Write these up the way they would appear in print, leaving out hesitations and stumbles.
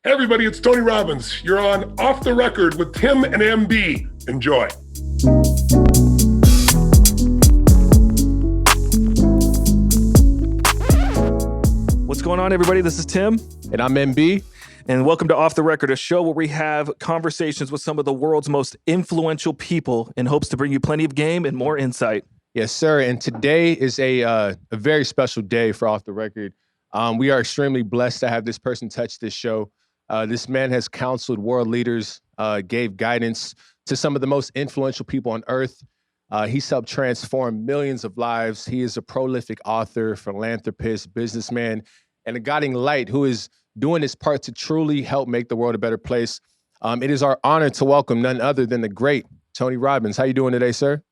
Hey everybody, it's Tony Robbins. You're on Off the Record with Tim and MB. Enjoy. What's going on, everybody? This is Tim. And I'm MB. And welcome to Off the Record, a show where we have conversations with some of the world's most influential people in hopes to bring you plenty of game and more insight. Yes, sir. And today is a very special day for Off the Record. We are extremely blessed to have this person touch this show. This man has counseled world leaders, gave guidance to some of the most influential people on earth. He's helped transform millions of lives. He is a prolific author, philanthropist, businessman, and a guiding light who is doing his part to truly help make the world a better place. It is our honor to welcome none other than the great Tony Robbins. How you doing today, sir?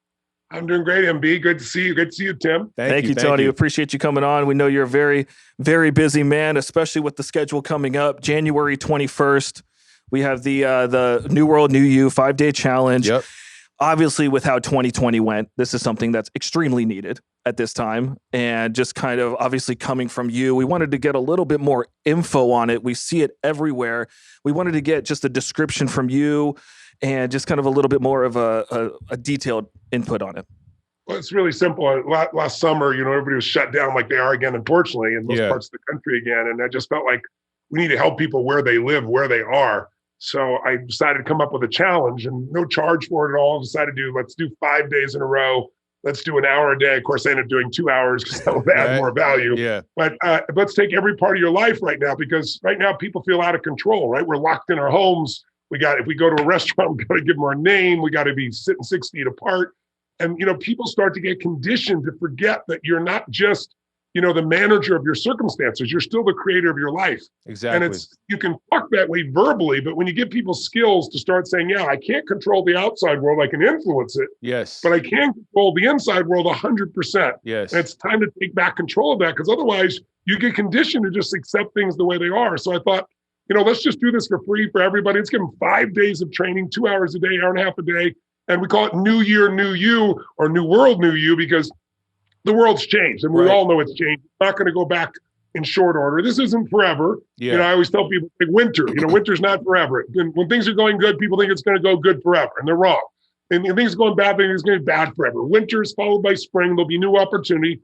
I'm doing great, MB. Good to see you. Good to see you, Tim. Thank you, Tony. Appreciate you coming on. We know you're a very, very busy man, especially with the schedule coming up. January 21st, we have the New World, New You 5-day challenge. Yep. Obviously, with how 2020 went, this is something that's extremely needed at this time. And just kind of obviously coming from you, we wanted to get a little bit more info on it. We see it everywhere. We wanted to get just a description from you and just kind of a little bit more of a detailed input on it. Well, it's really simple. Last summer, everybody was shut down like they are again, unfortunately, in most parts of the country again. And I just felt like we need to help people where they live, where they are. So I decided to come up with a challenge and no charge for it at all. I decided let's do 5 days in a row. Let's do an hour a day. Of course, I ended up doing 2 hours because that would add more value. Yeah. But let's take every part of your life right now, because right now people feel out of control, right? We're locked in our homes. If we go to a restaurant, we got to give them our name. We got to be sitting 6 feet apart. And, people start to get conditioned to forget that you're not just, the manager of your circumstances. You're still the creator of your life. Exactly. And you can talk that way verbally, but when you give people skills to start saying, yeah, I can't control the outside world, I can influence it. Yes. But I can control the inside world 100%. Yes. And it's time to take back control of that, because otherwise you get conditioned to just accept things the way they are. So I thought, let's just do this for free for everybody. Let's give them 5 days of training, 2 hours a day, hour and a half a day. And we call it New Year, New You, or New World, New You, because the world's changed, and we all know it's changed. It's not going to go back in short order. This isn't forever. Yeah. I always tell people, like winter, winter's not forever. When things are going good, people think it's going to go good forever, and they're wrong. And when things are going bad, they think it's going to be bad forever. Winter's followed by spring. There'll be new opportunity.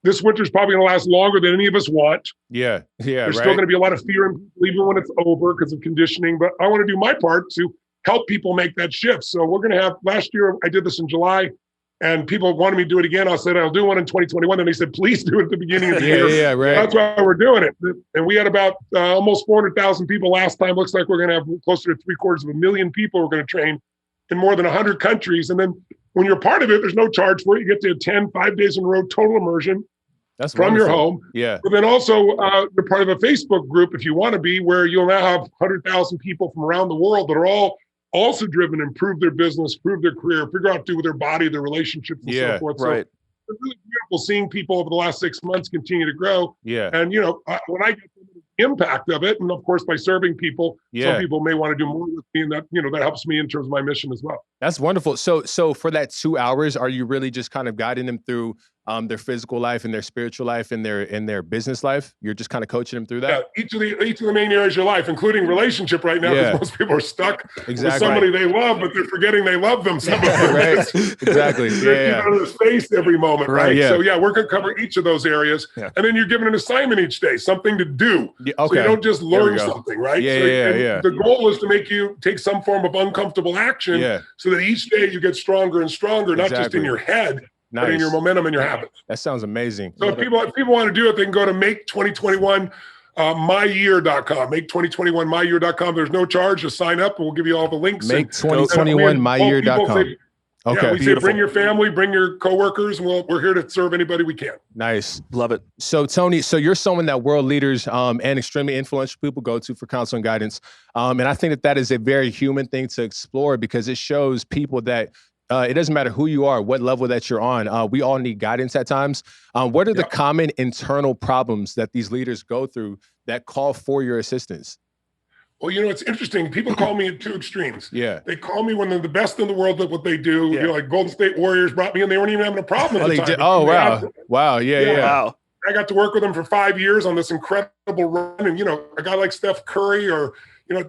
This winter's probably going to last longer than any of us want. Yeah. There's still going to be a lot of fear in people, even when it's over, because of conditioning. But I want to do my part to help people make that shift. So we're going to have, last year, I did this in July, and people wanted me to do it again. I said, I'll do one in 2021. And they said, please do it at the beginning of the year. Yeah, right. That's why we're doing it. And we had about almost 400,000 people last time. Looks like we're going to have closer to 750,000 people we're going to train in more than 100 countries. And then when you're part of it, there's no charge for it. You get to attend 5 days in a row, total immersion. That's from wonderful. Your home. Yeah. But then also you're part of a Facebook group, if you want to be, where you'll now have 100,000 people from around the world that are all also driven to improve their business, improve their career, figure out what to do with their body, their relationships, and so forth. Right. So it's really beautiful seeing people over the last 6 months continue to grow. Yeah. And, when I get the impact of it, and of course, by serving people, some people may want to do more with me, and that, that helps me in terms of my mission as well. That's wonderful. So for that 2 hours, are you really just kind of guiding them through their physical life and their spiritual life and their business life? You're just kind of coaching them through that? Yeah, each of the main areas of your life, including relationship right now, because most people are stuck with somebody they love, but they're forgetting they love them. Some of them. Right. Exactly. Out of the space every moment, right? Yeah. So we're going to cover each of those areas. Yeah. And then you're given an assignment each day, something to do. Yeah, okay. So you don't just learn something, right? Yeah. The goal is to make you take some form of uncomfortable action so that each day you get stronger and stronger, not just in your head, but in your momentum and your habits. That sounds amazing. So if people want to do it, they can go to make2021myyear.com. Make2021myyear.com. There's no charge to sign up, and we'll give you all the links. Make2021myyear.com. Okay. We say bring your family, bring your coworkers, and we're here to serve anybody we can. Nice. Love it. So Tony, you're someone that world leaders and extremely influential people go to for counsel and guidance. And I think that is a very human thing to explore, because it shows people that it doesn't matter who you are, what level that you're on. We all need guidance at times. What are the common internal problems that these leaders go through that call for your assistance? Well, it's interesting. People call me at two extremes. Yeah. They call me when they're the best in the world at what they do. Like Golden State Warriors brought me in. They weren't even having a problem at the time. Oh, wow. Wow. Yeah. Wow. I got to work with him for 5 years on this incredible run. And, a guy like Steph Curry or,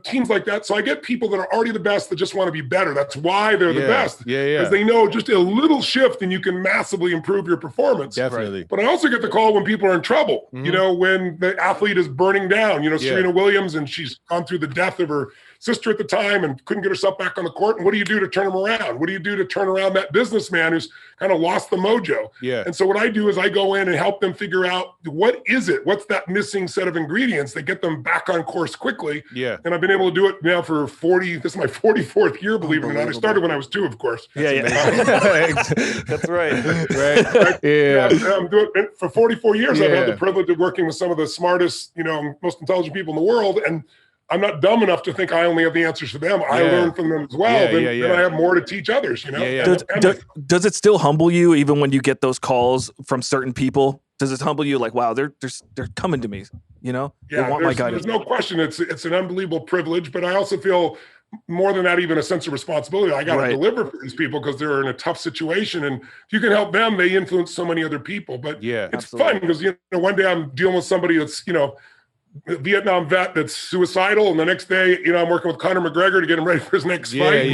teams like that. So I get people that are already the best that just want to be better. That's why they're the best. Because they know just a little shift and you can massively improve your performance. Definitely. But I also get the call when people are in trouble, when the athlete is burning down, Serena Williams, and she's gone through the death of her sister at the time and couldn't get herself back on the court. And what do you do to turn them around? What do you do to turn around that businessman who's kind of lost the mojo? Yeah. And so what I do is I go in and help them figure out what is it? What's that missing set of ingredients that get them back on course quickly? Yeah. And I've been able to do it now for this is my 44th year, believe it or not. I started when I was 2, of course. That's right. Right. Yeah. I'm doing it for 44 years. Yeah. I've had the privilege of working with some of the smartest, most intelligent people in the world. And I'm not dumb enough to think I only have the answers for them. I learn from them as well. Then I have more to teach others, Does it still humble you even when you get those calls from certain people? Does it humble you like, wow, they're coming to me, they want my guidance? There's no question. It's an unbelievable privilege, but I also feel more than that, even a sense of responsibility. I got to deliver for these people because they're in a tough situation. And if you can help them, they influence so many other people. But it's fun because, one day I'm dealing with somebody that's, a Vietnam vet that's suicidal, and the next day, I'm working with Conor McGregor to get him ready for his next fight.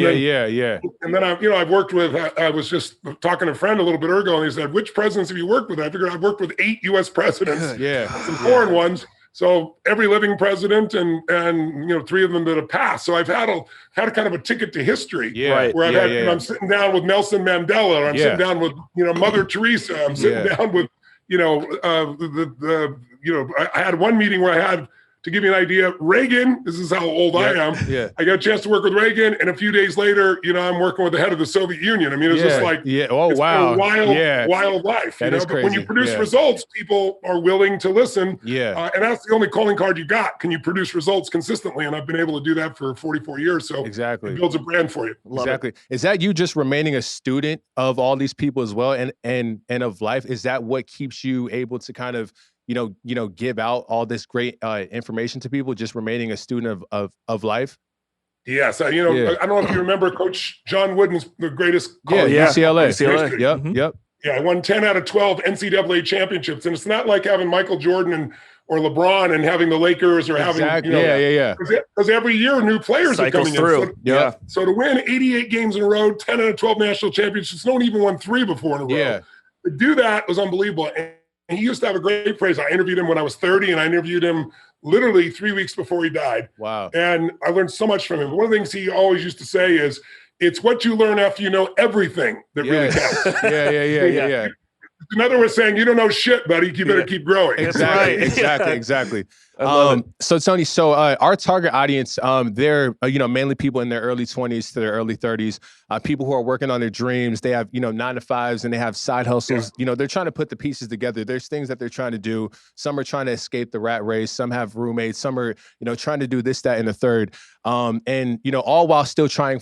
And then I've worked with. I was just talking to a friend a little bit ago, and he said, "Which presidents have you worked with?" I figured I've worked with 8 U.S. presidents, some foreign ones. So every living president, and 3 of them that have passed. So I've had a kind of a ticket to history, where I've had. I'm sitting down with Nelson Mandela, or I'm sitting down with Mother Teresa. I'm sitting down with I had one meeting where I had, to give you an idea, Reagan, this is how old I am. Yeah. I got a chance to work with Reagan, and a few days later, I'm working with the head of the Soviet Union. I mean, it's just like, oh, wow. Wild life. That is but crazy. when you produce results, people are willing to listen. Yeah. And that's the only calling card you got. Can you produce results consistently? And I've been able to do that for 44 years. So it builds a brand for you. Exactly. Is that you just remaining a student of all these people as well, and of life? Is that what keeps you able to kind of give out all this great information to people, just remaining a student of life? Yes. I don't know if you remember Coach John Wooden's the greatest. UCLA. Yep. Yeah, I won 10 out of 12 NCAA championships. And it's not like having Michael Jordan or LeBron and having the Lakers or having, because every year new players are coming in. So to win 88 games in a row, 10 out of 12 national championships, no one even won 3 before in a row. Yeah. To do that was unbelievable. And he used to have a great phrase. I interviewed him when I was 30, and I interviewed him literally 3 weeks before he died. Wow. And I learned so much from him. One of the things he always used to say is, it's what you learn after you know everything that really counts. Yeah. In other words, saying, you don't know shit, buddy. You better keep growing. Exactly. So Tony, our target audience, they're mainly people in their early 20s to their early 30s, people who are working on their dreams. They have 9-to-5s and they have side hustles. They're trying to put the pieces together. There's things that they're trying to do. Some are trying to escape the rat race. Some have roommates. Some are trying to do this, that, and the third. And all while still trying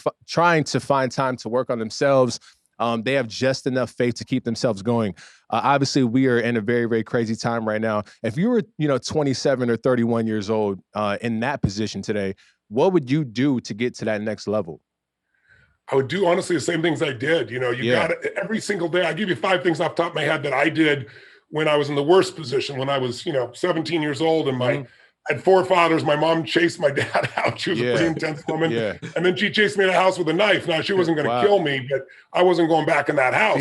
to find time to work on themselves. They have just enough faith to keep themselves going. Obviously, we are in a very, very crazy time right now. If you were, 27 or 31 years old in that position today, what would you do to get to that next level? I would do, honestly, the same things I did. Got it every single day. I'll give you 5 things off the top of my head that I did when I was in the worst position, when I was, 17 years old, and I had 4 fathers. My mom chased my dad out. She was a pretty intense woman. And then she chased me in a house with a knife. Now, she wasn't going to kill me, but I wasn't going back in that house.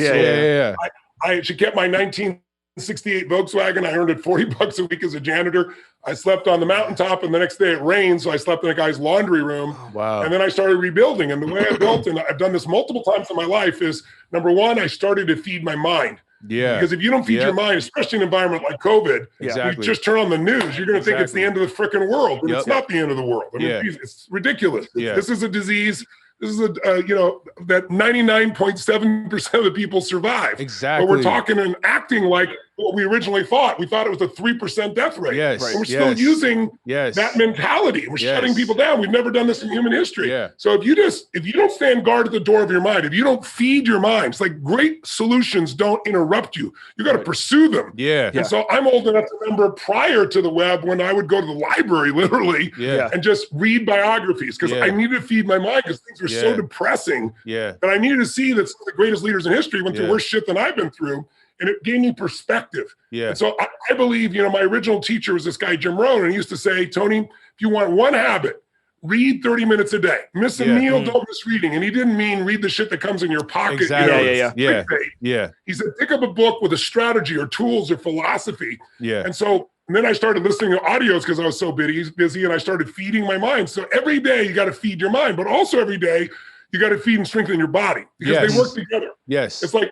She kept my 1968 Volkswagen. I earned it $40 a week as a janitor. I slept on the mountaintop, and the next day it rained, so I slept in a guy's laundry room. Wow. And then I started rebuilding. And the way I built, and I've done this multiple times in my life, is, number one, I started to feed my mind. Because if you don't feed your mind, especially in an environment like COVID, you just turn on the news, you're going to think it's the end of the freaking world. But it's not the end of the world. I mean, it's ridiculous. This is a disease. This is that 99.7% of the people survive. Exactly. But we're talking and acting like what we originally thought. We thought it was a 3% death rate. Yes. And we're still using that mentality. We're shutting people down. We've never done this in human history. So if you don't stand guard at the door of your mind, if you don't feed your mind, it's like great solutions don't interrupt you. You got to pursue them. And so I'm old enough to remember prior to the web when I would go to the library literally and just read biographies, because I needed to feed my mind, because things were so depressing that I needed to see that some of the greatest leaders in history went through worse shit than I've been through. and it gave me perspective. Yeah. And so I believe, my original teacher was this guy, Jim Rohn, and he used to say, Tony, if you want one habit, read 30 minutes a day. Miss a meal, don't miss reading. And he didn't mean read the shit that comes in your pocket. Exactly. Yeah. He said, pick up a book with a strategy or tools or philosophy. Yeah. And then I started listening to audios because I was so busy, and I started feeding my mind. So every day you got to feed your mind, but also every day you got to feed and strengthen your body because they work together. Yes. It's like,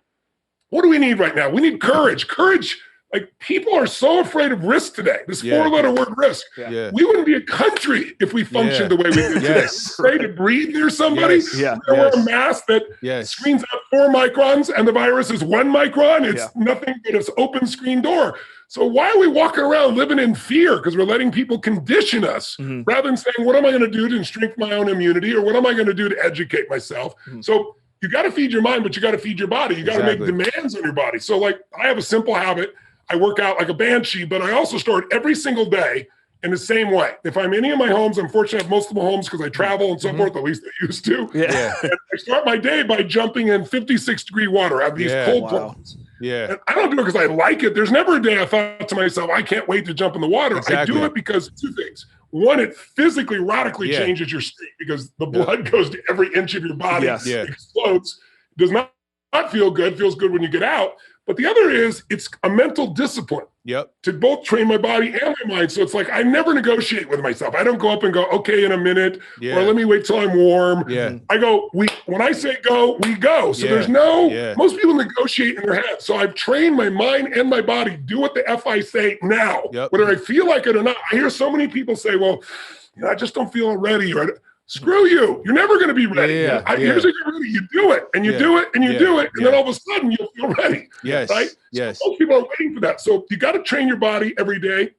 what do we need right now? We need courage. Courage. Like, people are so afraid of risk today. This 4-letter word, risk. Yeah. We wouldn't be a country if we functioned the way we do today. Afraid to breathe near somebody. Wear a mask that screens out 4 microns and the virus is 1 micron. It's nothing but an open screen door. So why are we walking around living in fear? Because we're letting people condition us rather than saying, what am I going to do to strengthen my own immunity, or what am I going to do to educate myself? So you got to feed your mind, but you got to feed your body. You got to make demands on your body. So, like, I have a simple habit. I work out like a banshee, but I also start every single day in the same way. If I'm in any of my homes, I'm fortunate to have multiple homes because I travel and so forth, at least I used to. And I start my day by jumping in 56-degree water. I have these cold plunges. And I don't do it because I like it. There's never a day I thought to myself, I can't wait to jump in the water. I do it because 2 things. One, it physically, radically changes your state because the blood goes to every inch of your body. It explodes. It does not feel good. It feels good when you get out. But the other is, it's a mental discipline to both train my body and my mind. So it's like, I never negotiate with myself. I don't go up and go, okay, in a minute, or let me wait till I'm warm. I go, when I say go, we go. So there's most people negotiate in their head. So I've trained my mind and my body, do what the F I say now, whether I feel like it or not. I hear so many people say, well, I just don't feel ready. Screw you. You're never going to be ready. Here's how you're ready. You do it, and you do it, and you do it, and then all of a sudden you'll feel ready. Right? So most people are waiting for that. So you got to train your body every day.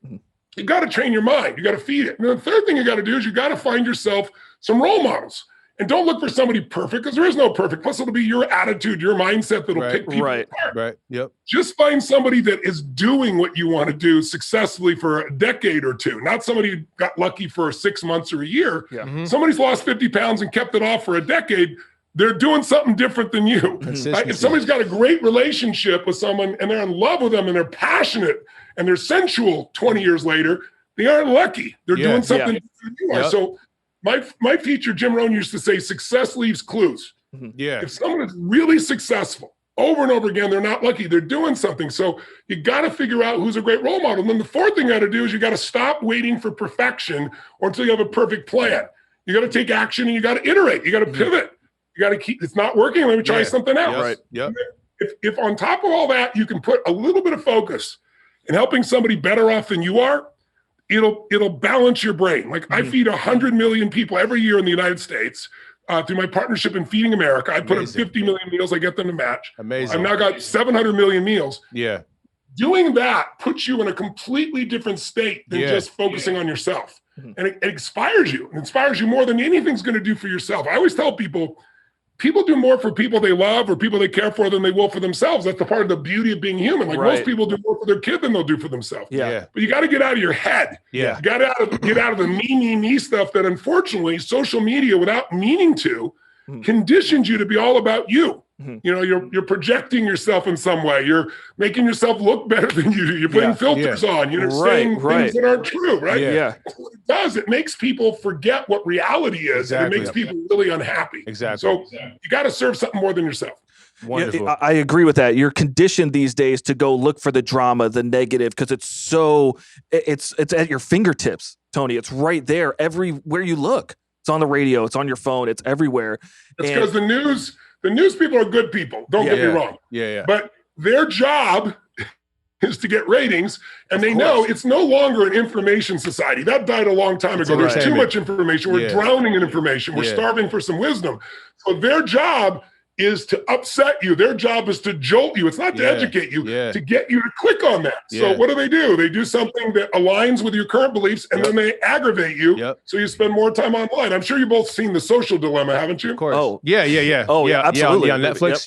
You got to train your mind. You got to feed it. And the third thing you got to do is you got to find yourself some role models. And don't look for somebody perfect, because there is no perfect. Plus, it'll be your attitude, your mindset that'll pick people apart. Just find somebody that is doing what you want to do successfully for a decade or two. Not somebody who got lucky for 6 months or a year. Somebody's lost 50 pounds and kept it off for a decade. They're doing something different than you. Right? If somebody's got a great relationship with someone and they're in love with them and they're passionate and they're sensual 20 years later, they aren't lucky. They're doing something different than you are. So my teacher, Jim Rohn, used to say, success leaves clues. If someone is really successful over and over again, they're not lucky. They're doing something. So you got to figure out who's a great role model. And then the fourth thing you got to do is you got to stop waiting for perfection or until you have a perfect plan. You got to take action and you got to iterate. You got to pivot. You got to keep, it's not working. Let me try something else. If on top of all that, you can put a little bit of focus in helping somebody better off than you are, it'll balance your brain. Like I feed 100 million people every year in the United States through my partnership in Feeding America. I put up 50 million meals. I get them to match. I've now got 700 million meals. Doing that puts you in a completely different state than just focusing on yourself. And it inspires you. It inspires you more than anything's going to do for yourself. I always tell people do more for people they love or people they care for than they will for themselves. That's the part of the beauty of being human. Like most people do more for their kid than they'll do for themselves. But you got to get out of your head. You got to get out of the me stuff that unfortunately social media, without meaning to, conditions you to be all about you. You know, you're projecting yourself in some way. You're making yourself look better than you do. You're putting filters on. You're saying things that aren't true, right? That's what it does. It makes people forget what reality is. And it makes people really unhappy. So you got to serve something more than yourself. Wonderful. I agree with that. You're conditioned these days to go look for the drama, the negative, because it's at your fingertips, Tony. It's right there everywhere you look. It's on the radio. It's on your phone. It's everywhere. It's because the news people are good people. Don't get me wrong. But their job is to get ratings, and they know it's no longer an information society. That died a long time ago. There's too much information. We're drowning in information. We're starving for some wisdom. So their job is to upset you. Their job is to jolt you. It's not to educate you, to get you to click on that. So what do? They do something that aligns with your current beliefs, and then they aggravate you. So you spend more time online. I'm sure you've both seen The Social Dilemma, haven't you? Of course. Oh, yeah. Oh, yeah, absolutely. On Netflix.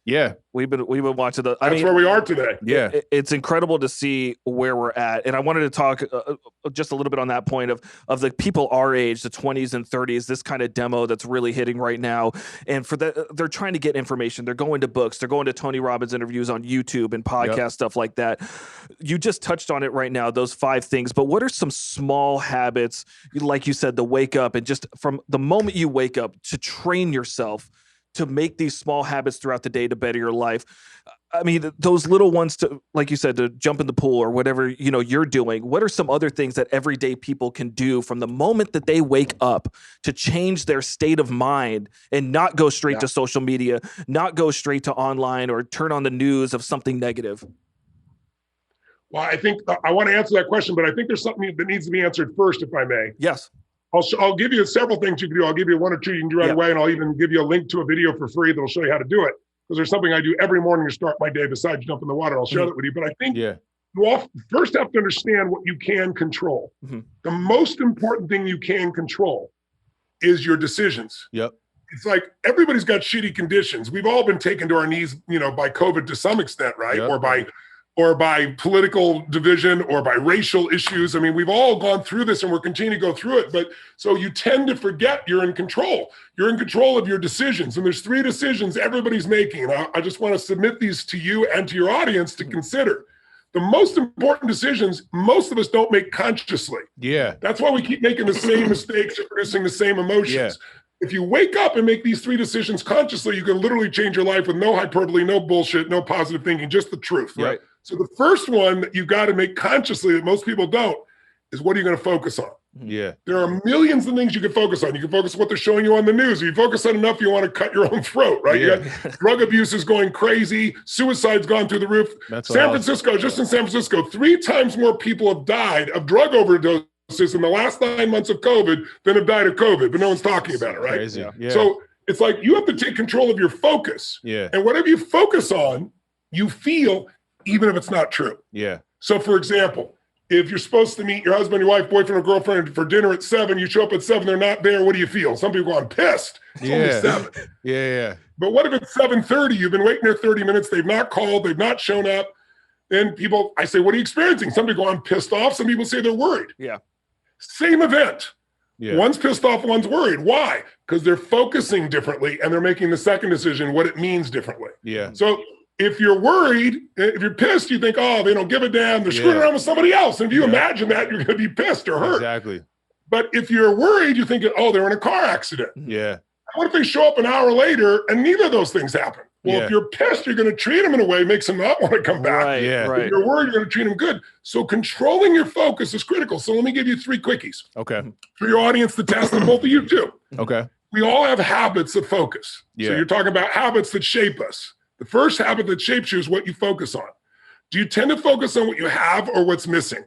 Yeah. We've been watching That's where we are today. Yeah. It's incredible to see where we're at. And I wanted to talk just a little bit on that point of the people our age, the 20s and 30s, this kind of demo that's really hitting right now. And for that, they're trying to get information. They're going to books. They're going to Tony Robbins interviews on YouTube and podcast stuff like that. You just touched on it right now, those 5 things. But what are some small habits, like you said, the wake up and just from the moment you wake up to train yourself to make these small habits throughout the day to better your life? I mean, those little ones to, like you said, to jump in the pool or whatever, you're doing. What are some other things that everyday people can do from the moment that they wake up to change their state of mind and not go straight to social media, not go straight to online or turn on the news of something negative? Well, I think I want to answer that question, but I think there's something that needs to be answered first, if I may. Yes. I'll give you several things you can do. I'll give you 1 or 2 you can do right away, and I'll even give you a link to a video for free that'll show you how to do it. Because there's something I do every morning to start my day besides jump in the water. I'll share that with you. But I think you all first have to understand what you can control. The most important thing you can control is your decisions. It's like everybody's got shitty conditions. We've all been taken to our knees, by COVID to some extent, right? Or by political division or by racial issues. I mean, we've all gone through this and we're continuing to go through it. But so you tend to forget you're in control. You're in control of your decisions. And there's 3 decisions everybody's making. And I just want to submit these to you and to your audience to consider. The most important decisions, most of us don't make consciously. That's why we keep making the same mistakes and producing the same emotions. If you wake up and make these 3 decisions consciously, you can literally change your life with no hyperbole, no bullshit, no positive thinking, just the truth. So the first one that you've got to make consciously that most people don't is what are you going to focus on? There are millions of things you can focus on. You can focus on what they're showing you on the news. If you focus on enough, you want to cut your own throat, right? You got drug abuse is going crazy. Suicide's gone through the roof. San Francisco, just in San Francisco, 3 times more people have died of drug overdoses in the last 9 months of COVID than have died of COVID, but no one's talking about it, right? Crazy. So it's like you have to take control of your focus. And whatever you focus on, you feel, even if it's not true. So for example, if you're supposed to meet your husband, your wife, boyfriend, or girlfriend for dinner at 7, you show up at 7, they're not there. What do you feel? Some people go, I'm pissed. It's only 7. But what if it's 7:30? You've been waiting there 30 minutes. They've not called. They've not shown up. Then I say, what are you experiencing? Some people go, I'm pissed off. Some people say they're worried. Same event. One's pissed off, one's worried. Why? Because they're focusing differently and they're making the second decision, what it means differently. So if you're worried, if you're pissed, you think, oh, they don't give a damn. They're screwing around with somebody else. And if you imagine that, you're going to be pissed or hurt. But if you're worried, you think, oh, they're in a car accident. What if they show up an hour later and neither of those things happen? Well, if you're pissed, you're going to treat them in a way that makes them not want to come back. If you're worried, you're going to treat them good. So controlling your focus is critical. So let me give you 3 quickies. For your audience to test, and both of you too. We all have habits of focus. So you're talking about habits that shape us. The first habit that shapes you is what you focus on. Do you tend to focus on what you have or what's missing?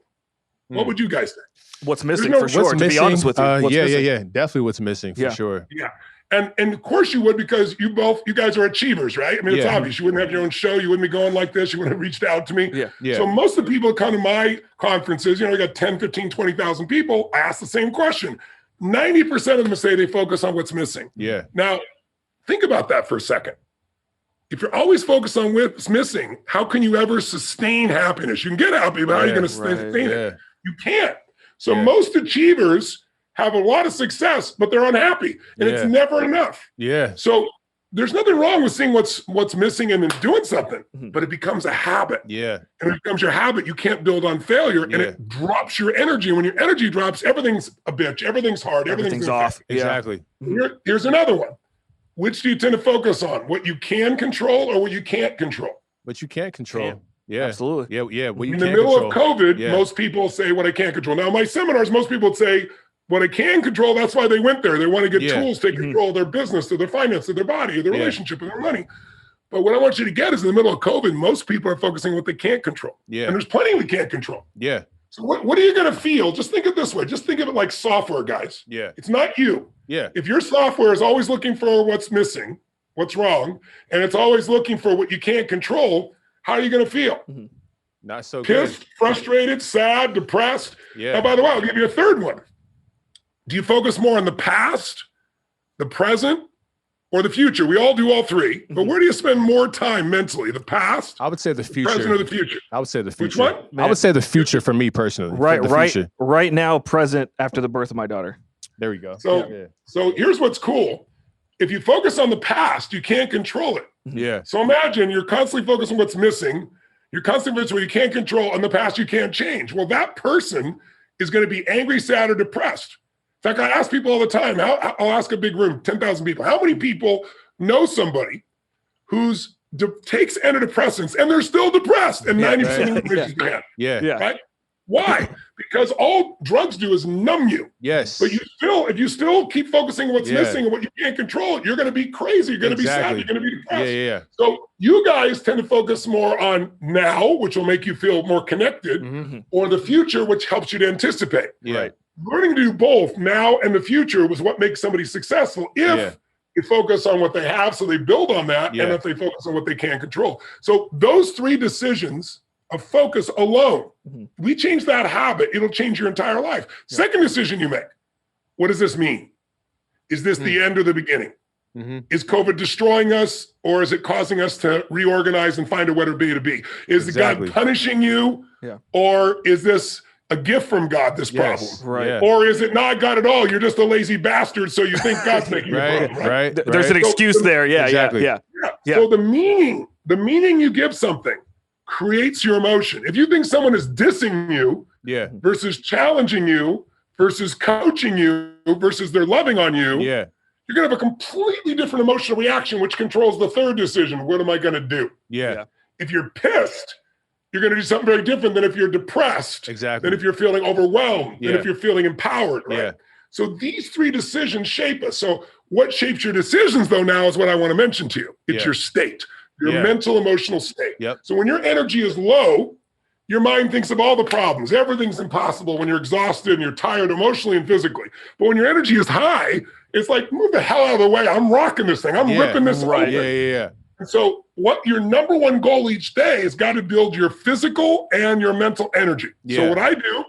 What would you guys think? What's missing for sure, to be honest with you. Definitely what's missing for sure. And of course you would, because you guys are achievers, right? I mean, it's obvious. You wouldn't have your own show. You wouldn't be going like this. You wouldn't have reached out to me. So most of the people that come to my conferences, we got 10, 15, 20,000 people, I ask the same question. 90% of them say they focus on what's missing. Now, think about that for a second. If you're always focused on what's missing, how can you ever sustain happiness? You can get happy, but how are you going to sustain it? You can't. So most achievers have a lot of success, but they're unhappy, and it's never enough. So there's nothing wrong with seeing what's missing and then doing something, but it becomes a habit. And it becomes your habit. You can't build on failure, and it drops your energy. When your energy drops, everything's a bitch. Everything's hard. Everything's off. Here's another one. Which do you tend to focus on? What you can control or what you can't control? What you can't control. Absolutely. What you in the middle of COVID, most people say what I can't control. Now, in my seminars, most people would say what I can control. That's why they went there. They want to get tools to control their business, or their finance, or their body, or their relationship, or their money. But what I want you to get is, in the middle of COVID, most people are focusing on what they can't control. And there's plenty we can't control. So what are you going to feel? Just think of it this way. Just think of it like software, guys. It's not you. If your software is always looking for what's missing, what's wrong, and it's always looking for what you can't control, how are you going to feel? Not so good. Pissed, frustrated, sad, depressed. Now, by the way, I'll give you a third one. Do you focus more on the past, the present, or the future? We all do all three, but where do you spend more time mentally? The past, I would say the future. present, or the future? I would say the future. Which one? I would say the future for me personally. Right now, present after the birth of my daughter. There we go. So here's what's cool. If you focus on the past, you can't control it. Yeah. So imagine you're constantly focused on what's missing. You're constantly focused on what you can't control, and the past you can't change. Well, that person is going to be angry, sad, or depressed. In fact, I ask people all the time, I'll ask a big room, 10,000 people, how many people know somebody who's takes antidepressants and they're still depressed? And 90% of them raise their hand. Yeah. Right? Why? Because all drugs do is numb you. Yes. But if you still keep focusing on what's missing and what you can't control, you're going to be crazy. You're going to be sad. You're going to be depressed. Yeah. So you guys tend to focus more on now, which will make you feel more connected, or the future, which helps you to anticipate. Right. Learning to do both now and the future was what makes somebody successful if you focus on what they have, so they build on that, and if they focus on what they can't control. So those three decisions of focus alone, we change that habit, it'll change your entire life. Second decision you make, what does this mean? Is this the end or the beginning? Is COVID destroying us, or is it causing us to reorganize and find a better way to be? Is God punishing you, or is this a gift from God, this problem? Right. Or is it not God at all? You're just a lazy bastard, so you think God's making you a problem, right? There's an excuse there. Yeah. So the meaning you give something creates your emotion. If you think someone is dissing you versus challenging you versus coaching you versus they're loving on you, you're going to have a completely different emotional reaction, which controls the third decision. What am I going to do? If you're pissed, you're going to do something very different than if you're depressed, than if you're feeling overwhelmed, than if you're feeling empowered, right? So these three decisions shape us. So what shapes your decisions, though, now is what I want to mention to you. It's your state, your mental, emotional state. So when your energy is low, your mind thinks of all the problems. Everything's impossible when you're exhausted and you're tired emotionally and physically. But when your energy is high, it's like, move the hell out of the way. I'm rocking this thing. I'm ripping this open. And so what your number one goal each day is got to build your physical and your mental energy. So what I do,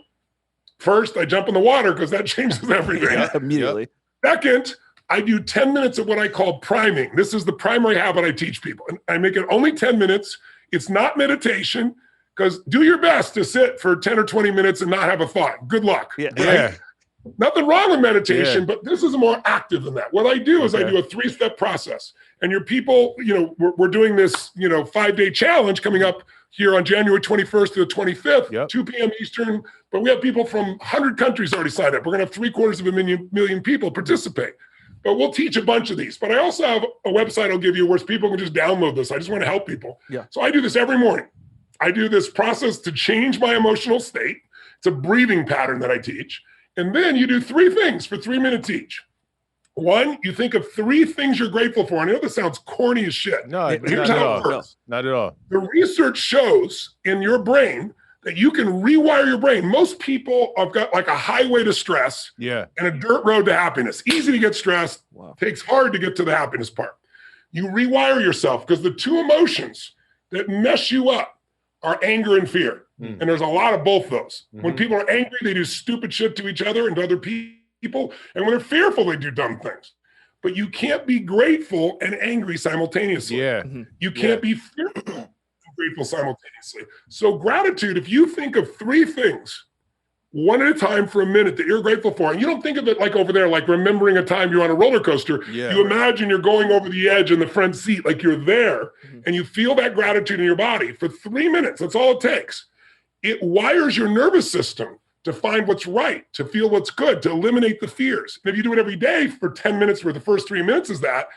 first, I jump in the water because that changes everything. Immediately. Second, I do 10 minutes of what I call priming. This is the primary habit I teach people. And I make it only 10 minutes. It's not meditation, because do your best to sit for 10 or 20 minutes and not have a thought. Good luck. Nothing wrong with meditation, but this is more active than that. What I do is I do a 3-step process. And your people, we're doing this, 5-day challenge coming up here on January 21st to the 25th, 2 p.m. Eastern. But we have people from 100 countries already signed up. We're going to have 750,000 people participate. But we'll teach a bunch of these. But I also have a website I'll give you where people can just download this. I just want to help people. So I do this every morning. I do this process to change my emotional state. It's a breathing pattern that I teach. And then you do 3 things for 3 minutes each. One, you think of 3 things you're grateful for. I know this sounds corny as shit. No, here's how it works. Not at all. The research shows in your brain that you can rewire your brain. Most people have got like a highway to stress and a dirt road to happiness. Easy to get stressed, takes hard to get to the happiness part. You rewire yourself because the 2 emotions that mess you up are anger and fear. And there's a lot of both those. When people are angry, they do stupid shit to each other and to other people. And when they're fearful, they do dumb things. But you can't be grateful and angry simultaneously. You can't be fearful and grateful simultaneously. So gratitude, if you think of 3 things, one at a time for a minute that you're grateful for, and you don't think of it like over there, like remembering a time you're on a roller coaster. You imagine you're going over the edge in the front seat, like you're there, and you feel that gratitude in your body for 3 minutes. That's all it takes. It wires your nervous system to find what's right, to feel what's good, to eliminate the fears. And if you do it every day for 10 minutes, where the first 3 minutes is that,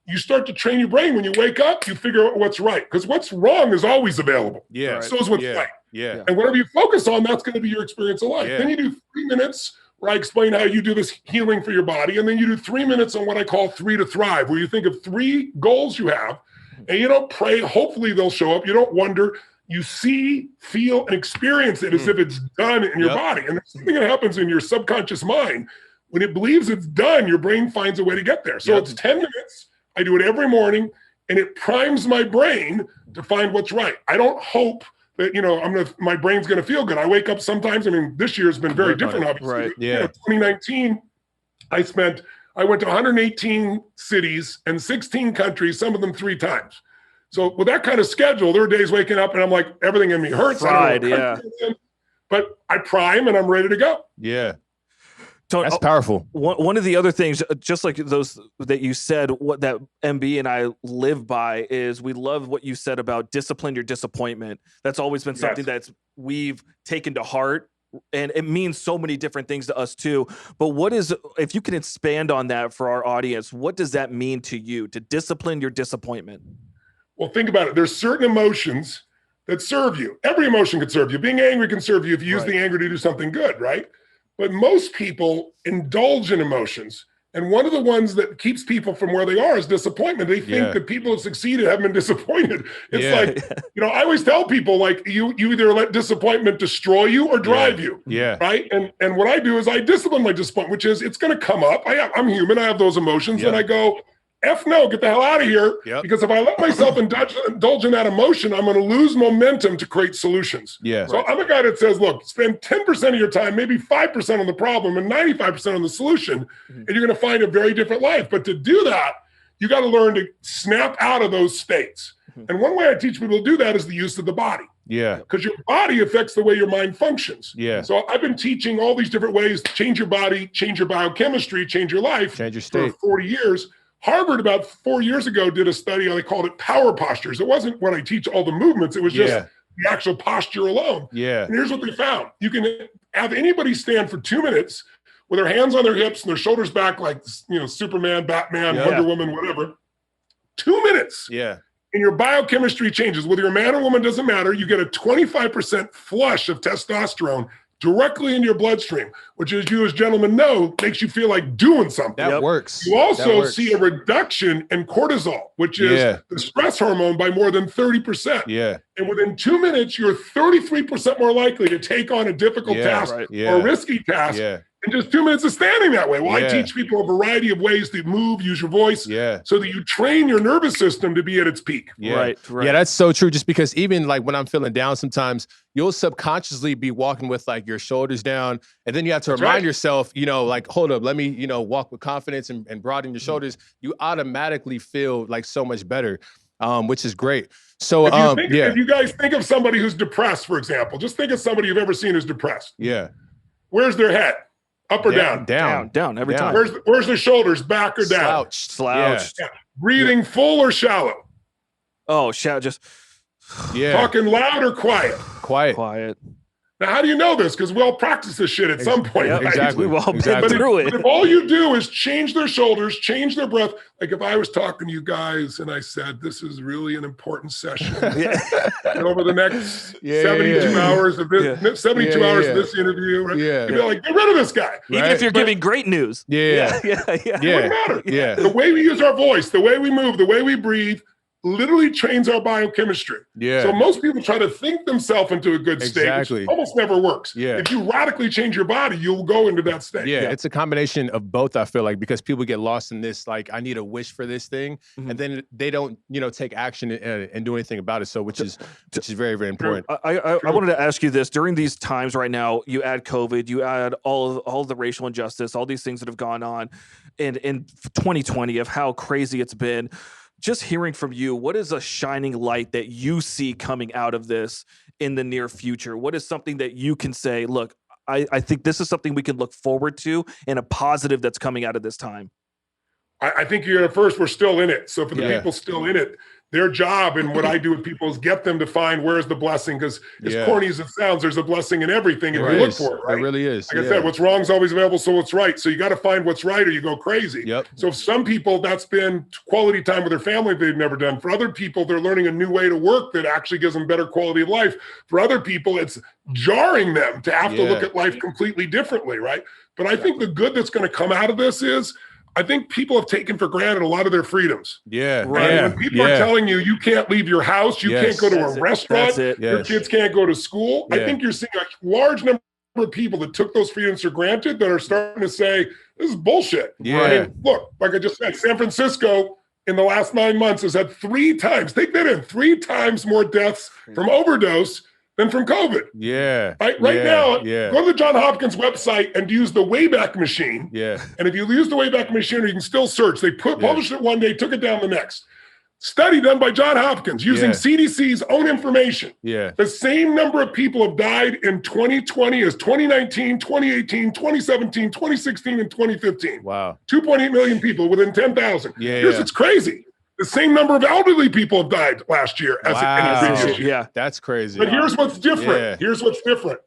you start to train your brain. When you wake up, you figure out what's right, because what's wrong is always available. So is what's right. And whatever you focus on, that's going to be your experience of life. Then you do 3 minutes where I explain how you do this healing for your body. And then you do 3 minutes on what I call 3 to Thrive, where you think of 3 goals you have, and you don't pray, hopefully they'll show up. You don't wonder. You see, feel, and experience it as if it's done in your body. And there's something that happens in your subconscious mind. When it believes it's done, your brain finds a way to get there. So it's 10 minutes. I do it every morning, and it primes my brain to find what's right. I don't hope that, my brain's going to feel good. I wake up sometimes. I mean, this year has been very different, obviously. 2019, I I went to 118 cities and 16 countries, some of them 3 times. So with that kind of schedule, there are days waking up and I'm like, everything in me hurts. Fried, I don't know what country I'm in, but I prime and I'm ready to go. Yeah. Tony, That's powerful. One of the other things, just like those that you said, what that MB and I live by is we love what you said about discipline your disappointment. That's always been something that's we've taken to heart, and it means so many different things to us too. But what is, if you can expand on that for our audience, what does that mean to you to discipline your disappointment? Well, think about it. There's certain emotions that serve you. Every emotion could serve you. Being angry can serve you if you use the anger to do something good, right? But most people indulge in emotions. And one of the ones that keeps people from where they are is disappointment. They think that people who succeeded have been disappointed. It's like, you know, I always tell people, like, you either let disappointment destroy you or drive you. Right. And what I do is I discipline my disappointment, which is it's going to come up. I'm human. I have those emotions. And I go, F no, get the hell out of here. Because if I let myself indulge in that emotion, I'm going to lose momentum to create solutions. So I'm a guy that says, look, spend 10% of your time, maybe 5% on the problem and 95% on the ssolution, and you're going to find a very different life. But to do that, you got to learn to snap out of those states. And one way I teach people to do that is the use of the body. Because your body affects the way your mind functions. So I've been teaching all these different ways to change your body, change your biochemistry, change your life, change your state for 40 years. Harvard about 4 years ago did a study, they called it power postures. It wasn't when I teach all the movements, it was just the actual posture alone. And here's what they found. You can have anybody stand for 2 minutes with their hands on their hips and their shoulders back like, you know, Superman, Batman, Wonder Woman, whatever. 2 minutes. And your biochemistry changes. Whether you're a man or woman, doesn't matter. You get a 25% flush of testosterone directly in your bloodstream, which, as you as gentlemen know, makes you feel like doing something. That works. You also see a reduction in cortisol, which is the stress hormone, by more than 30%. And within 2 minutes, you're 33% more likely to take on a difficult task or a risky task in just 2 minutes of standing that way. Well, I teach people a variety of ways to move, use your voice, so that you train your nervous system to be at its peak. Yeah, that's so true. Just because even like when I'm feeling down sometimes, you'll subconsciously be walking with like your shoulders down, and then you have to remind yourself, you know, like, hold up, let me, you know, walk with confidence and broaden your shoulders. You automatically feel like so much better, which is great. So if you guys think of somebody who's depressed, for example, just think of somebody you've ever seen who's depressed. Where's their head? Up or down? Down every time. Where's their shoulders? Back or down? Slouched. Breathing full or shallow? Oh, just talking loud or quiet? Quiet. Now, how do you know this? Because we all practice this shit at some point. Right? Exactly. We've all been through it. But if all you do is change their shoulders, change their breath, like if I was talking to you guys and I said, this is really an important session. And over the next 72 hours of this, 72 hours of this interview, right? You'd be like, get rid of this guy. Even if you're giving great news. It wouldn't matter. The way we use our voice, the way we move, the way we breathe, literally trains our biochemistry. So most people try to think themselves into a good state, which almost never works. If you radically change your body, you'll go into that state. It's a combination of both, I feel like, because people get lost in this, like, I need a wish for this thing, and then they don't, you know, take action and do anything about it. So which is very, very important. I wanted to ask you this. During these times right now, you add COVID, you add all the racial injustice, all these things that have gone on in 2020 of how crazy it's been. Just hearing from you, what is a shining light that you see coming out of this in the near future? What is something that you can say, look, I think this is something we can look forward to and a positive that's coming out of this time? I think you're at first, we're still in it. So for the people still in it, their job and what I do with people is get them to find where's the blessing. Because as corny as it sounds, there's a blessing in everything if you look for it, right? It really is. Like I said, what's wrong is always available, so what's right. So you got to find what's right or you go crazy. So for some people, that's been quality time with their family they've never done. For other people, they're learning a new way to work that actually gives them better quality of life. For other people, it's jarring them to have to look at life completely differently, right? But I think the good that's going to come out of this is, I think people have taken for granted a lot of their freedoms. When people are telling you, you can't leave your house, you can't go to a restaurant, your kids can't go to school. I think you're seeing a large number of people that took those freedoms for granted that are starting to say, this is bullshit. I mean, look, like I just said, San Francisco in the last 9 months has had 3 times, take that in, 3 times more deaths from overdose than from COVID. Yeah. Right yeah, now, yeah. go to the Johns Hopkins website and use the Wayback Machine. Yeah. And if you use the Wayback Machine, you can still search. They published it one day, took it down the next. Study done by Johns Hopkins using CDC's own information. Yeah. The same number of people have died in 2020 as 2019, 2018, 2017, 2016, and 2015. Wow. 2.8 million people within 10,000. Yeah. It's crazy. The same number of elderly people have died last year as any previous year. Yeah. That's crazy. But here's what's different. Yeah. Here's what's different.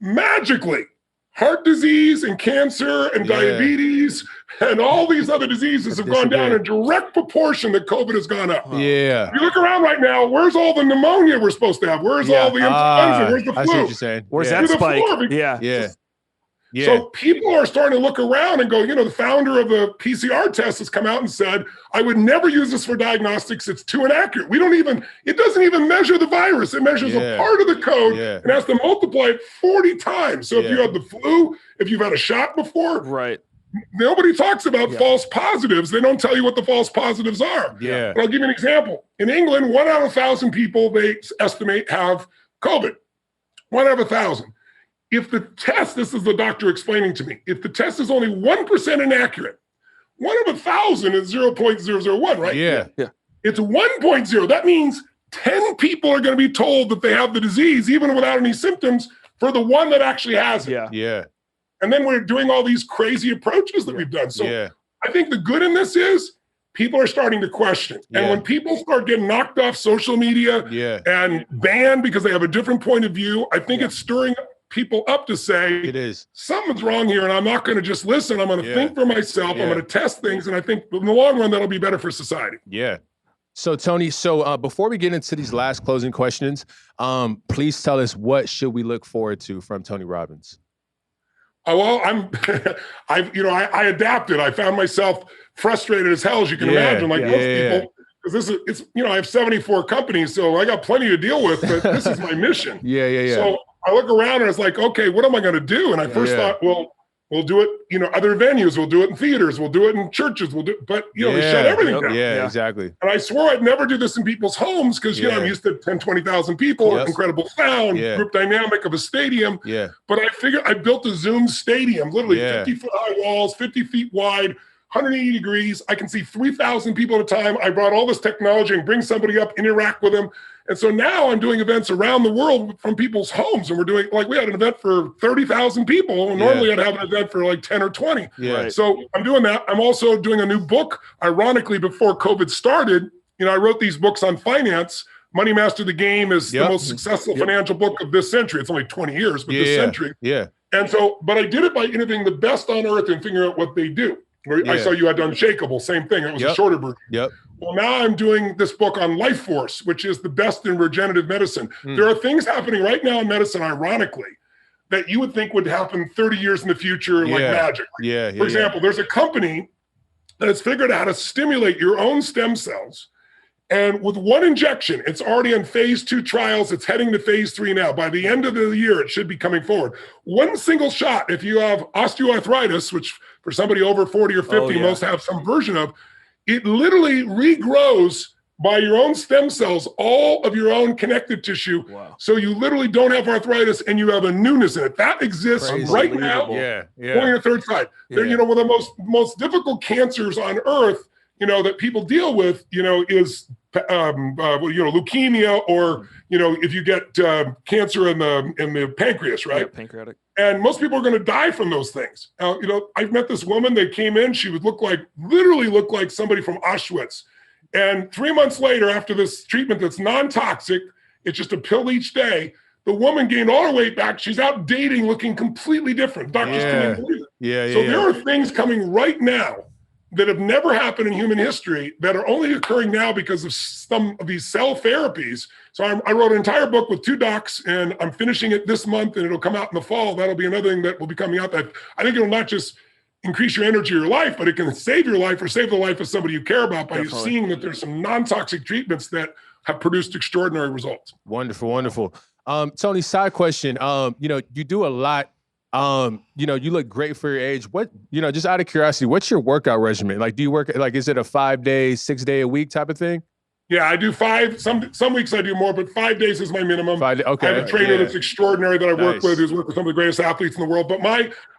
Magically, heart disease and cancer and diabetes and all these other diseases have gone down in direct proportion that COVID has gone up. Yeah. If you look around right now, where's all the pneumonia we're supposed to have? Where's all the influenza? Where's the flu? I see what you're saying. Where's that spike? Yeah. So people are starting to look around and go, the founder of the PCR test has come out and said, I would never use this for diagnostics. It's too inaccurate. It doesn't even measure the virus. It measures a part of the code and has to multiply it 40 times. So if you have the flu, if you've had a shot before, right. Nobody talks about false positives. They don't tell you what the false positives are. Yeah. But I'll give you an example. In England, 1 out of 1,000 people they estimate have COVID. 1 out of 1,000. If the test, this is the doctor explaining to me, if the test is only 1% inaccurate, 1 of 1,000 is 0.001, right? Yeah. It's 1.0. That means 10 people are going to be told that they have the disease, even without any symptoms, for the one that actually has it. Yeah. And then we're doing all these crazy approaches that we've done. So I think the good in this is people are starting to question. And when people start getting knocked off social media and banned because they have a different point of view, I think it's stirring people up to say, it is something's wrong here, and I'm not going to just listen. I'm going to think for myself. I'm going to test things, and I think in the long run that'll be better for society. Yeah. So Tony, before we get into these last closing questions, please tell us, what should we look forward to from Tony Robbins? Well, I adapted. I found myself frustrated as hell, as you can imagine, like most people. Because I have 74 companies, so I got plenty to deal with, but this is my mission. So I look around and it's like, okay, what am I going to do? And I first thought, well, we'll do it, other venues, we'll do it in theaters, we'll do it in churches, but they shut everything down. Yeah, exactly. And I swore I'd never do this in people's homes because, I'm used to 10, 20,000 people, incredible sound, group dynamic of a stadium. But I figured I built a Zoom stadium, literally 50-foot high walls, 50 feet wide, 180 degrees. I can see 3,000 people at a time. I brought all this technology and bring somebody up, interact with them. And so now I'm doing events around the world from people's homes. And we're doing, we had an event for 30,000 people. And normally I'd have an event for 10 or 20. So I'm doing that. I'm also doing a new book. Ironically, before COVID started, I wrote these books on finance. Money Master the Game is the most successful financial book of this century. It's only 20 years, but this century. And so, but I did it by interviewing the best on earth and figuring out what they do. I saw you had done Unshakable, same thing. It was a shorter version. Well, now I'm doing this book on Life Force, which is the best in regenerative medicine. There are things happening right now in medicine, ironically, that you would think would happen 30 years in the future, like magic. For example, there's a company that has figured out how to stimulate your own stem cells. And with one injection, it's already in phase 2 trials. It's heading to phase 3 now. By the end of the year, it should be coming forward. One single shot, if you have osteoarthritis, which for somebody over 40 or 50, most have some version of, it literally regrows by your own stem cells, all of your own connective tissue. So you literally don't have arthritis and you have a newness in it. That exists right now. Going to the third side. One of the most difficult cancers on earth, that people deal with, is leukemia, or if you get cancer in the pancreas, right? Pancreatic. And most people are going to die from those things. I've met this woman that came in. She would literally look like somebody from Auschwitz. And 3 months later, after this treatment that's non-toxic, it's just a pill each day, the woman gained all her weight back. She's out dating, looking completely different. Doctors couldn't believe it. So there are things coming right now that have never happened in human history that are only occurring now because of some of these cell therapies. So I wrote an entire book with 2 docs, and I'm finishing it this month, and it'll come out in the fall. That'll be another thing that will be coming out that I think it'll not just increase your energy or your life, but it can save your life or save the life of somebody you care about by seeing that there's some non-toxic treatments that have produced extraordinary results. Wonderful. Tony, side question. You do a lot. You look great for your age. What, just out of curiosity, what's your workout regimen? Do you work, is it a 5-day, 6-day a week type of thing? Yeah, I do 5. Some weeks I do more, but 5 days is my minimum. Okay. I have a trainer that's extraordinary that I work with, who's worked with some of the greatest athletes in the world. But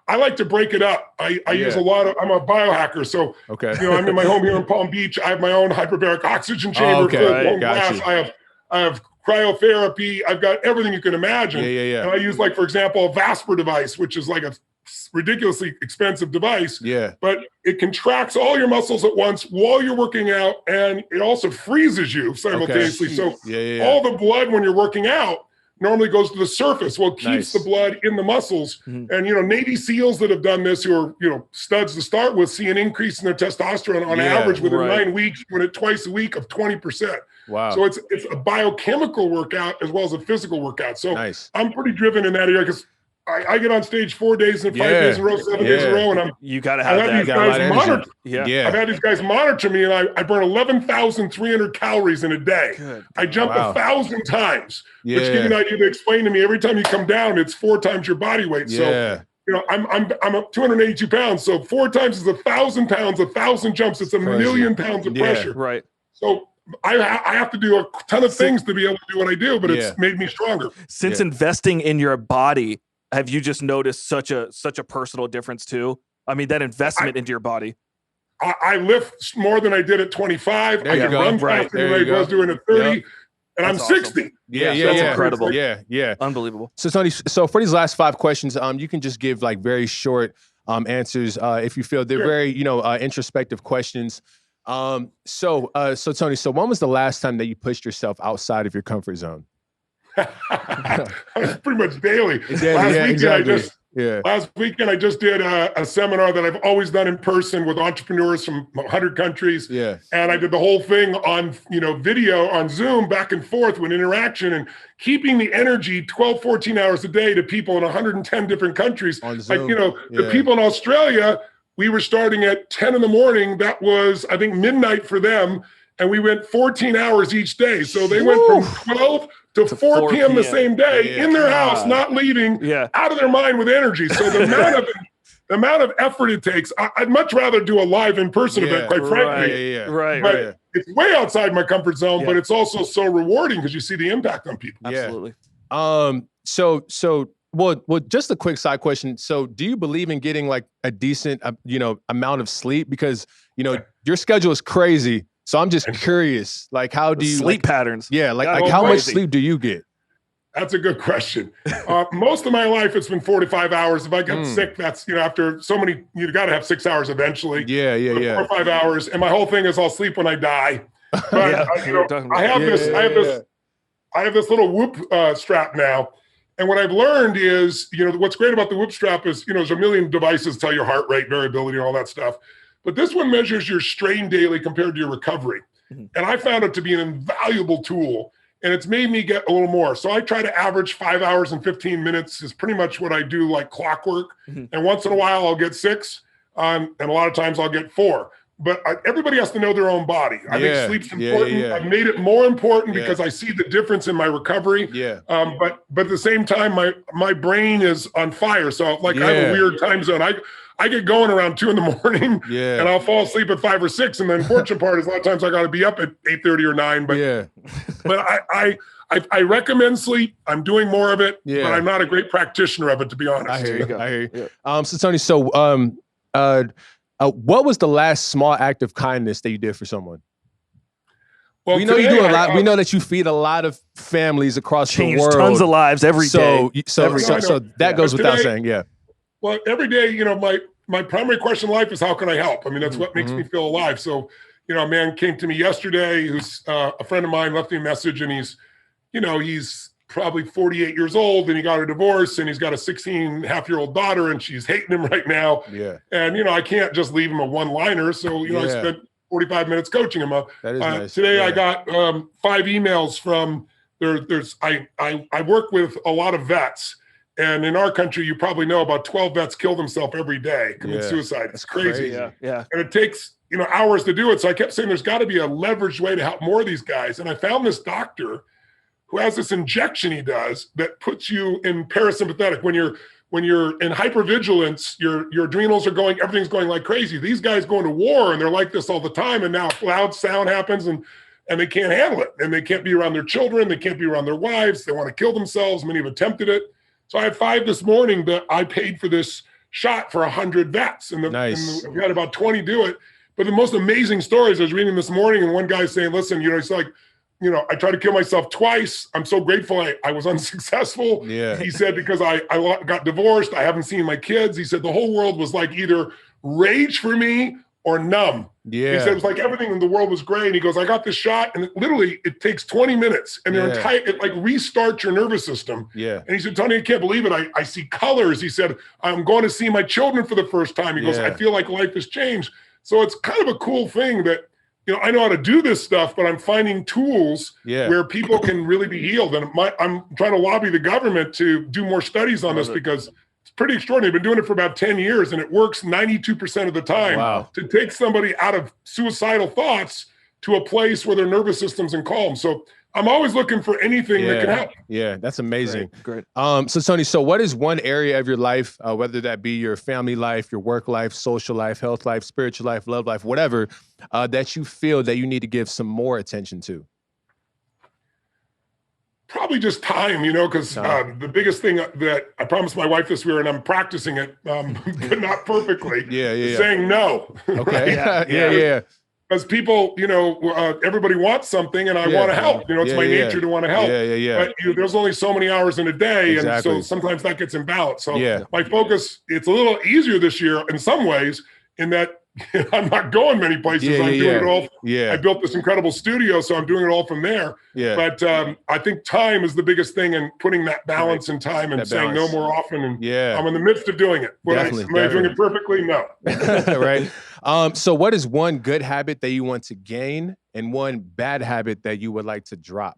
I like to break it up. I use a lot of, I'm a biohacker. So, I'm in my home here in Palm Beach. I have my own hyperbaric oxygen chamber, glass. I have cryotherapy. I've got everything you can imagine. And I use, like, for example, a Vasper device, which is like a ridiculously expensive device. But it contracts all your muscles at once while you're working out, and it also freezes you simultaneously. So all the blood when you're working out normally goes to the surface. Well, it keeps the blood in the muscles. And, Navy SEALs that have done this, who are, studs to start with, see an increase in their testosterone on average within 9 weeks, doing it twice a week, of 20%. Wow. So it's a biochemical workout as well as a physical workout. So I'm pretty driven in that area, because I get on stage 4 days and 5 days in a row, 7 days in a row, and you gotta have that. These guys monitor. I've had these guys monitor me, and I burn 11,300 calories in a day. I jump 1,000 times, which gives you an idea. They explain to me every time you come down, it's 4 times your body weight. So I'm 282 pounds, so 4 times is 1,000 pounds, 1,000 jumps. It's a million pounds of pressure. Right. So I have to do a ton of things to be able to do what I do, but it's made me stronger. Since investing in your body, have you just noticed such a personal difference too? I mean, that investment into your body. I lift more than I did at 25. I can run faster than I was doing at 30. And I'm 60. Awesome. That's incredible. Unbelievable. So Tony, so for these last 5 questions, you can just give like very short answers if you feel they're very, introspective questions. So Tony, so when was the last time that you pushed yourself outside of your comfort zone? Pretty much daily. Last weekend I just did a seminar that I've always done in person with entrepreneurs from 100 countries. And I did the whole thing on, video on Zoom, back and forth with interaction, and keeping the energy 12, 14 hours a day to people in 110 different countries. On Zoom. Like, the people in Australia, we were starting at 10 in the morning. That was, I think, midnight for them. And we went 14 hours each day. So they went from 12 to 4 p.m. the same day in their house, not leaving, out of their mind with energy. So the amount of effort it takes, I'd much rather do a live in-person event, quite frankly. But it's way outside my comfort zone, but it's also so rewarding because you see the impact on people. Absolutely. Well, just a quick side question. So do you believe in getting like a decent, amount of sleep? Because, your schedule is crazy. So I'm just curious, like, how do you sleep patterns? Yeah, like how much sleep do you get? That's a good question. Most of my life, it's been 4 to 5 hours. If I get sick, that's, after so many, you got to have 6 hours eventually. 4 or 5 hours. And my whole thing is I'll sleep when I die. But I have this little Whoop strap now. And what I've learned is, what's great about the Whoop strap is, there's a million devices tell your heart rate variability and all that stuff. But this one measures your strain daily compared to your recovery. And I found it to be an invaluable tool, and it's made me get a little more. So I try to average 5 hours and 15 minutes is pretty much what I do, like clockwork. And once in a while I'll get 6, and a lot of times I'll get 4. But everybody has to know their own body. I think sleep's important. I've made it more important because I see the difference in my recovery. But at the same time, my brain is on fire. So I have a weird time zone. I get going around 2 in the morning, and I'll fall asleep at 5 or 6. And the unfortunate part is a lot of times I got to be up at 8:30 or 9. But I recommend sleep. I'm doing more of it, but I'm not a great practitioner of it, to be honest. I hear you. So Tony, what was the last small act of kindness that you did for someone? Well, we know you do a lot. We know that you feed a lot of families across the world. Tons of lives every day. So that goes without saying. Well, every day, my primary question in life is how can I help? I mean, that's what makes me feel alive. So, a man came to me yesterday who's a friend of mine, left me a message, and he's probably 48 years old, and he got a divorce, and he's got a 16-and-a-half-year-old daughter, and she's hating him right now. And, I can't just leave him a one-liner. So, I spent 45 minutes coaching him. That is nice. Today I got 5 emails from I work with a lot of vets. And in our country, you probably know about 12 vets kill themselves every day, commit suicide. It's crazy. And it takes, hours to do it. So I kept saying there's got to be a leveraged way to help more of these guys. And I found this doctor who has this injection he does that puts you in parasympathetic. When you're in hypervigilance, your adrenals are going, everything's going like crazy. These guys go into war and they're like this all the time. And now loud sound happens and and they can't handle it. And they can't be around their children. They can't be around their wives. They want to kill themselves. Many have attempted it. So I had 5 this morning that I paid for this shot for 100 vets. And, we had about 20 do it. But the most amazing stories I was reading this morning, and one guy saying, listen, he's like, I tried to kill myself twice. I'm so grateful I was unsuccessful. Yeah. He said, because I got divorced, I haven't seen my kids. He said the whole world was like either rage for me or numb. Yeah. He said it was like everything in the world was great. And he goes, I got this shot, and it takes 20 minutes, and it like restarts your nervous system. Yeah. And he said, Tony, I can't believe it. I see colors. He said, I'm going to see my children for the first time. He goes, I feel like life has changed. So it's kind of a cool thing that, I know how to do this stuff, but I'm finding tools where people can really be healed. And I'm trying to lobby the government to do more studies on this because it's pretty extraordinary. I've been doing it for about 10 years, and it works 92% of the time to take somebody out of suicidal thoughts to a place where their nervous system's in calm. So I'm always looking for anything that can help. Yeah, that's amazing. Great. So Tony, what is one area of your life, whether that be your family life, your work life, social life, health life, spiritual life, love life, whatever, that you feel that you need to give some more attention to? Probably just time, because the biggest thing that I promised my wife this year, and I'm practicing it, but not perfectly, saying no. Okay. Right? Yeah. Because people, everybody wants something, and I want to help. It's my nature to want to help. But there's only so many hours in a day, and so sometimes that gets imbalanced. So my focus, it's a little easier this year in some ways, in that I'm not going many places. I'm doing it all. I built this incredible studio, so I'm doing it all from there. But I think time is the biggest thing, and putting that balance in time and saying no more often. And I'm in the midst of doing it. Am I doing it perfectly? No. Right. So what is one good habit that you want to gain and one bad habit that you would like to drop?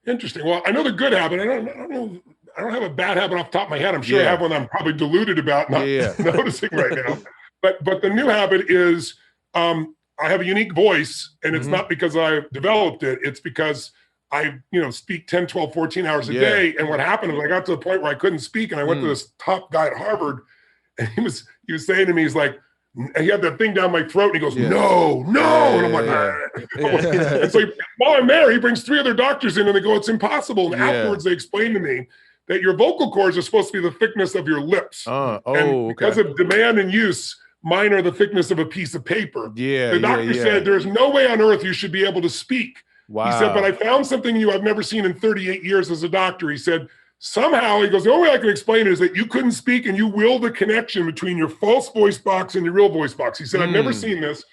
Interesting. Well, I know the good habit. I don't have a bad habit off the top of my head. I'm sure I have one I'm probably deluded about, not noticing right now. But the new habit is I have a unique voice, and it's not because I developed it. It's because I, speak 10, 12, 14 hours a day. And what happened is I got to the point where I couldn't speak, and I went to this top guy at Harvard, and he was saying to me, he's like, he had that thing down my throat, and he goes, no. And I'm like, and so while I'm there, he brings 3 other doctors in, and they go, it's impossible. And afterwards they explained to me that your vocal cords are supposed to be the thickness of your lips. Because of demand and use, mine are the thickness of a piece of paper. The doctor said, there's no way on earth you should be able to speak. He said, but I found something I've never seen in 38 years as a doctor. He said, somehow, he goes, the only way I can explain it is that you couldn't speak, and you willed the connection between your false voice box and your real voice box. He said, I've never seen this.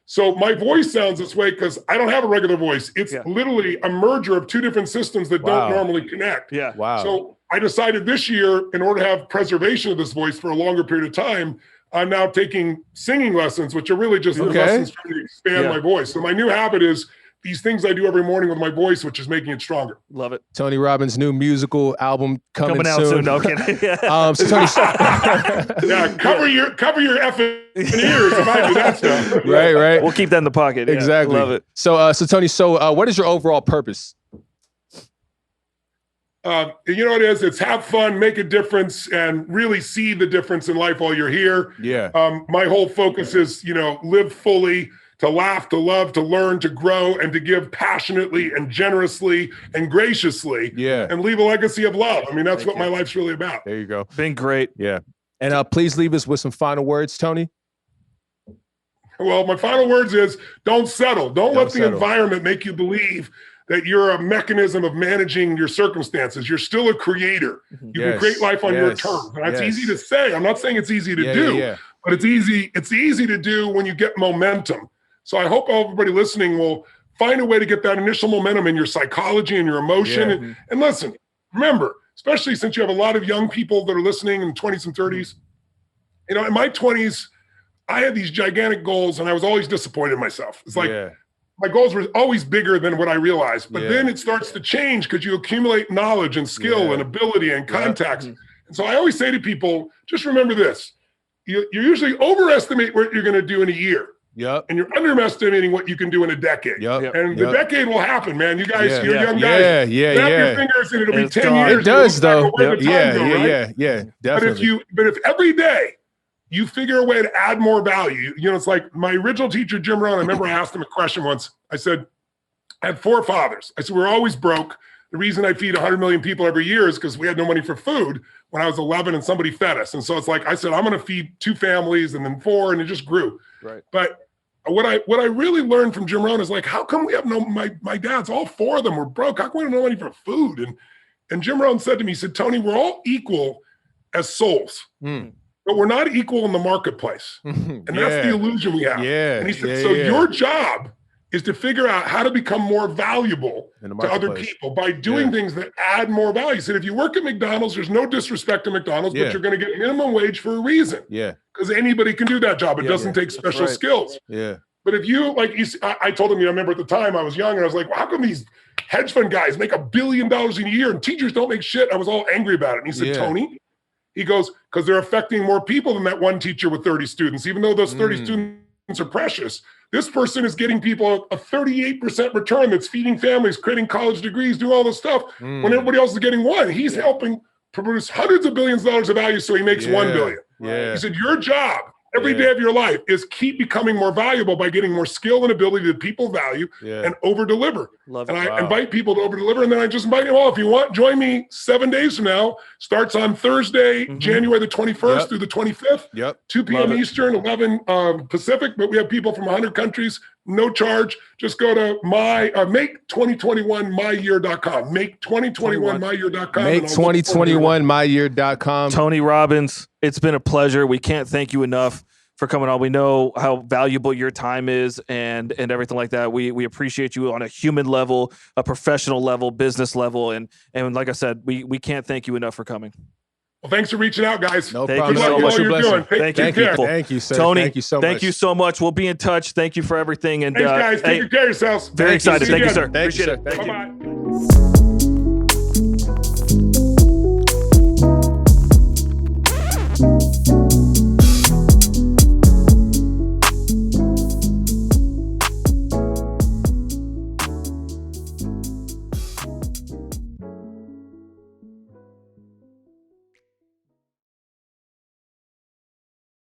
So my voice sounds this way because I don't have a regular voice. It's literally a merger of 2 different systems that don't normally connect. So I decided this year, in order to have preservation of this voice for a longer period of time, I'm now taking singing lessons, which are really just lessons trying to expand my voice. So my new habit is these things I do every morning with my voice, which is making it stronger. Love it. Tony Robbins' new musical album coming out soon. No kidding. So Tony, cover your effing ears if I do that stuff. Right. We'll keep that in the pocket. Exactly. Love it. So Tony, what is your overall purpose? You know what it is? It's have fun, make a difference, and really see the difference in life while you're here. My whole focus is, live fully, to laugh, to love, to learn, to grow, and to give passionately and generously and graciously, and leave a legacy of love. I mean, that's what my life's really about. There you go. Been great. Yeah. And please leave us with some final words, Tony. Well, my final words is don't settle. Don't let the environment make you believe that you're a mechanism of managing your circumstances. You're still a creator. You can create life on your terms. And that's easy to say. I'm not saying it's easy to do, but it's easy to do when you get momentum. So I hope everybody listening will find a way to get that initial momentum in your psychology and your emotion. And listen, remember, especially since you have a lot of young people that are listening in 20s and 30s, in my 20s, I had these gigantic goals, and I was always disappointed in myself. It's like, my goals were always bigger than what I realized, but then it starts to change because you accumulate knowledge and skill and ability and contacts. And so I always say to people, just remember this, you usually overestimate what you're going to do in a year. And you're underestimating what you can do in a decade. And the decade will happen, man. You guys, you're young guys. Snap your fingers and it'll be 10 years. It does, though. Definitely. But if every day you figure a way to add more value, it's like my original teacher, Jim Rohn, I remember I asked him a question once. I said, I had 4 fathers. I said, we're always broke. The reason I feed 100 million people every year is because we had no money for food when I was 11 and somebody fed us. And so it's like, I said, I'm going to feed 2 families and then 4, and it just grew. Right. But what I really learned from Jim Rohn is like, how come we have my dads, all 4 of them were broke. How come we don't have no money for food? And Jim Rohn said to me, he said, Tony, we're all equal as souls, but we're not equal in the marketplace. And that's the illusion we have. Yeah. And he said, your job is to figure out how to become more valuable to other people by doing things that add more value. He said, if you work at McDonald's, there's no disrespect to McDonald's, but you're going to get minimum wage for a reason. Yeah. Because anybody can do that job. It doesn't take special skills. Yeah. But if you, like, I told him, I remember at the time I was young and I was like, well, how come these hedge fund guys make $1 billion a year and teachers don't make shit? I was all angry about it. And he said, Tony, he goes, because they're affecting more people than that one teacher with 30 students, even though those 30 students are precious. This person is getting people a 38% return that's feeding families, creating college degrees, doing all this stuff when everybody else is getting 1. He's helping produce hundreds of billions of dollars of value so he makes $1 billion. Yeah. He said, your job every day of your life is keep becoming more valuable by getting more skill and ability that people value and over deliver. I invite people to over deliver. And then I just invite them all. If you want, join me 7 days from now. Starts on Thursday, January the 21st through the 25th, 2 p.m. Eastern, 11 Pacific. But we have people from 100 countries, no charge. Just go to make2021myyear.com. Make2021myyear.com. Make2021myyear.com. Tony Robbins, it's been a pleasure. We can't thank you enough for coming on. We know how valuable your time is and everything like that. We appreciate you on a human level, a professional level, business level. And like I said, we can't thank you enough for coming. Well, thanks for reaching out, guys. No problem. Thank you so much. Thank you. Thank you, sir. Tony, thank you so much. Thank you so much. We'll be in touch. Thank you for everything. And thanks, guys. Take care of yourselves. Very excited. Thank you, sir. Thank you, sir. Appreciate it. Thank you. Bye-bye.